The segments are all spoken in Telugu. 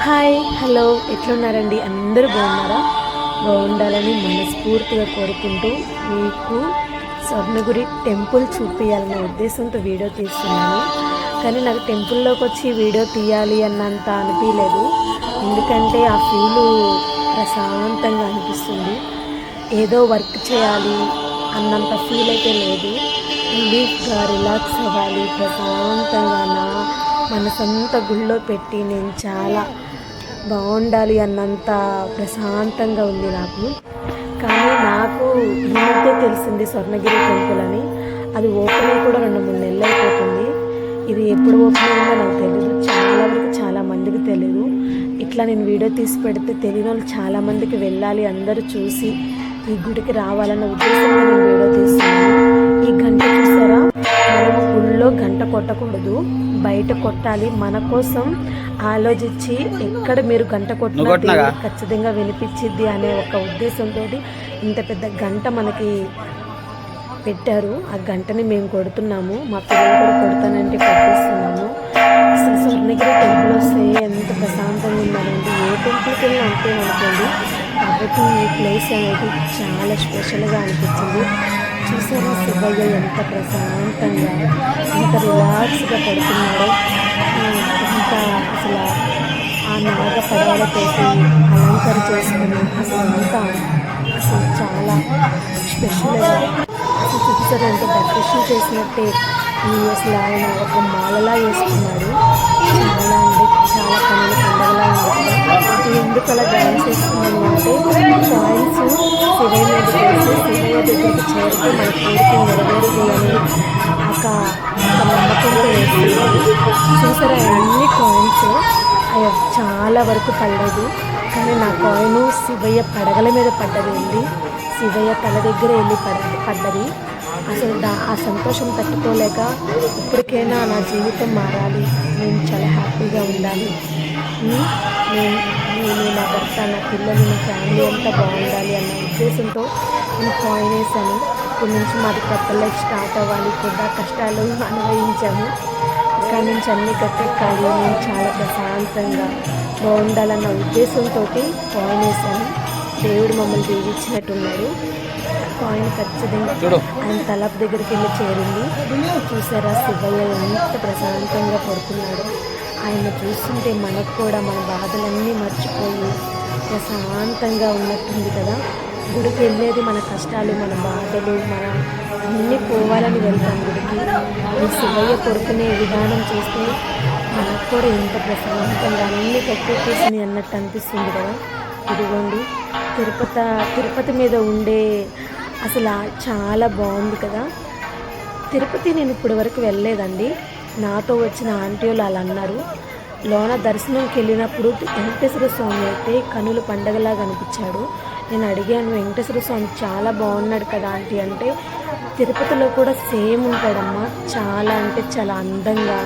Hi hello ఎట్లున్నారండి? అందరూ బాగున్నారా? బాగుండాలని మనస్ఫూర్తిగా కోరుకుంటూ మీకు స్వర్ణగిరి టెంపుల్ చూపించాలనే ఉద్దేశంతో వీడియో తీస్తున్నాను. కానీ నాకు టెంపుల్లోకి వచ్చి వీడియో తీయాలి అన్నంత అనిపించలేదు. ఎందుకంటే ఆ ఫీలు ప్రశాంతంగా అనిపిస్తుంది. ఏదో వర్క్ చేయాలి అన్నంత ఫీల్ అయితే లేదు. రిలీఫ్గా రిలాక్స్ అవ్వాలి, ప్రశాంతంగా నా మనసంతా గుళ్ళో పెట్టి నేను చాలా బాగుండాలి అన్నంత ప్రశాంతంగా ఉంది నాకు. కానీ నాకు ఈ మధ్య తెలిసింది స్వర్ణగిరి టెంపుల్ అని. అది ఓపెన్ అయ్యి కూడా 2-3 నెలలు అయిపోతుంది. ఇది ఎప్పుడు ఓపెన్ అయిందో నాకు తెలియదు. చాలా వరకు చాలా మందికి తెలియదు. ఇట్లా నేను వీడియో తీసి పెడితే తెలియని వాళ్ళు చాలామందికి వెళ్ళాలి, అందరూ చూసి ఈ గుడికి రావాలన్న ఉద్దేశంగా నేను వీడియో తీస్తున్నాను. ఈ గంట చూసారా? మనము గుళ్ళో గంట కొట్టకూడదు, బయట కొట్టాలి. మన కోసం ఆలోచించి ఎక్కడ మీరు గంట కొట్టినా ఖచ్చితంగా వినిపించిద్ది అనే ఒక ఉద్దేశంతో ఇంత పెద్ద గంట మనకి పెట్టారు. ఆ గంటని మేము కొడుతున్నాము. మా పిల్లలు కూడా కొడతానంటే కొట్టిస్తున్నాము. అసలు స్వర్ణగిరి టెంపుల్ వస్తే ఎంత ప్రశాంతంగా ఉందనండి. ఏ టెంపుల్కి వెళ్ళినా అంతే అనుకోండి. కాబట్టి ఈ ప్లేస్ అనేది చాలా స్పెషల్గా అనిపించింది. చూసారా శివయ్య ఎంత ప్రశాంతంగా ఎంత రిలాక్స్గా పడుతున్నాడో. ఇంకా అసలు ఆ నాగ పడవలతోటి అలంకరణ చేసుకుని అసలు చాలా స్పెషల్గా అసలు చూసారంటే డెకరేషన్ చేసినట్టే అసలు ఆయన ఒక మాలలా వేసుకున్నాడు. చాలా అంటే చాలా కనుల పండుగలా ఉంది. ఎందుకు అలా డ్యాన్స్ వేస్తున్నాను అంటే కాయిన్స్ శివయ్య మీద వేసి శివయ్య దగ్గరికి చేరితే మన కోరిక నెరవేరుది అని ఒక నమ్మకంతో వేస్తున్నాడు. చూసారా అన్ని కాయిన్స్ చాలా వరకు పడలేదు. కానీ నా కాయిన్ శివయ్య పడగల మీద పడ్డది. శివయ్య తల దగ్గర వెళ్ళి పడ్డది. అసలు ఆ సంతోషం తట్టుకోలేక ఇప్పటికైనా నా జీవితం మారాలి, నేను చాలా హ్యాపీగా ఉండాలి, నేను నా భర్త, నా పిల్లలు, నా ఫ్యామిలీ అంతా బాగుండాలి అన్న ఉద్దేశంతో నేను కాయిన్ వేసాను. ఇప్పటి నుంచి మాది కొత్త లైఫ్ స్టార్ట్ అవ్వాలి, కూడా కష్టాలు అనుభవించాము. ఇక్కడి నుంచి అన్నీ కట్టెక్కాలి, నేను చాలా ప్రశాంతంగా బాగుండాలన్న ఉద్దేశంతో కాయిన్ వేసాను. దేవుడు మమ్మల్ని దీవించినట్టున్నాడు. కాయిన్ ఖచ్చితంగా ఆయన తలపు దగ్గరికి వెళ్ళి చేరింది. చూసారా శివయ్య ఎంత ప్రశాంతంగా పడుతున్నాడు. ఆయన చూస్తుంటే మనకు కూడా మన బాధలన్నీ మర్చిపోయి ప్రశాంతంగా ఉన్నట్టుంది కదా. గుడికి వెళ్ళేది మన కష్టాలు, మన బాధలు, మన అన్నీ పోవాలని వెళ్తాం గుడికి. ఈ శివయ్య కొడుకునే విధానం చూస్తే మనకు కూడా ఎంత ప్రశాంతంగా అన్నీ కట్టేసేసి అన్నట్టు అనిపిస్తుంది కదా. ఇదిగోండి తిరుపతి మీద ఉండే అసలు చాలా బాగుంది కదా. తిరుపతి నేను ఇప్పటి వరకు వెళ్ళలేదండి. నాతో వచ్చిన ఆంటీ వాళ్ళు అలా అన్నారు. లోన దర్శనంకి వెళ్ళినప్పుడు వెంకటేశ్వర స్వామి అయితే కనుల పండగలాగా అనిపించాడు. నేను అడిగాను, వెంకటేశ్వర స్వామి చాలా బాగున్నాడు కదా ఆంటీ అంటే, తిరుపతిలో కూడా సేమ్ ఉంటాడమ్మా, చాలా అంటే చాలా అందంగా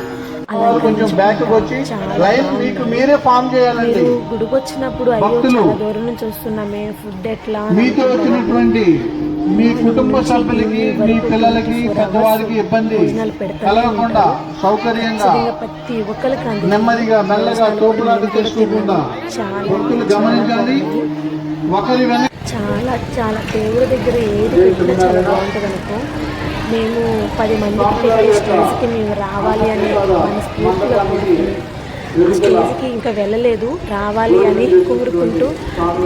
మీరు గుడికి వచ్చినప్పుడు అయ్యో చాలా దూరం నుంచి వస్తున్నామే, ఫుడ్ ఎట్లా మీ కుటుంబ సభ్యులకి, మీ పిల్లలకి, పెద్దవాళ్ళకి ఇబ్బంది కలగకుండా సౌకర్యంగా ప్రతి ఒక్కరికి నెమ్మదిగా మెల్లగా తోపులాట చేసుకోకుండా భక్తులు గమనించాలి. ఒకరి వెనక చాలా చాలా దేవుడి దగ్గర ఏది పెట్టినా చాలా బాగుంటుంది అనుకో. మేము 10 మందికి పెట్టే స్టేజ్కి మేము రావాలి అని మనస్ఫూర్తిగా స్టేజ్కి ఇంకా వెళ్ళలేదు, రావాలి అని కోరుకుంటూ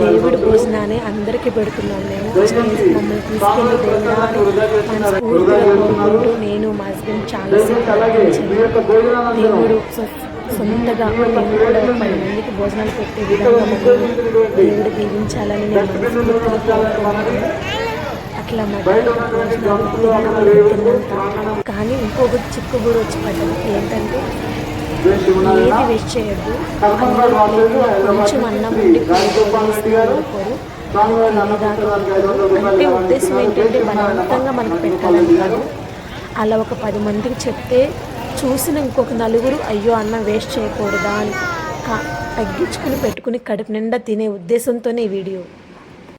దేవుడి భోజనాన్ని అందరికీ పెడుతున్నాం. మేము స్టేజ్కి మమ్మల్ని తీసుకెళ్ళి దేవుడా అని మనస్ఫూర్తిగా కోరుకుంటూ నేను మా హస్బెండ్ చాలాసేపు ప్రార్థించాను. దేవుడు సొంతగా మేము కూడా 10 మందికి భోజనాలు పెట్టే విధంగా మమ్మల్ని దేవుడు దీవించాలని నేను మనస్ఫూర్తిగా కోరుకుంటున్నాను. అట్లా కానీ ఇంకొకటి చిక్కు కూడా వచ్చి పడ్డది. ఏంటంటే ఏది వేస్ట్ చేయొద్దు, కొంచెం అన్నం ఉండి కోరుకోరు. అంటే ఉద్దేశం ఏంటంటే బలవంతంగా మనకు పెట్టాలని కాదు. అలా ఒక 10 మందికి చెప్తే చూసిన ఇంకొక నలుగురు అయ్యో అన్నం వేస్ట్ చేయకూడదా అని తగ్గించుకుని పెట్టుకుని కడుపు నిండా తినే ఉద్దేశంతోనే ఈ వీడియో.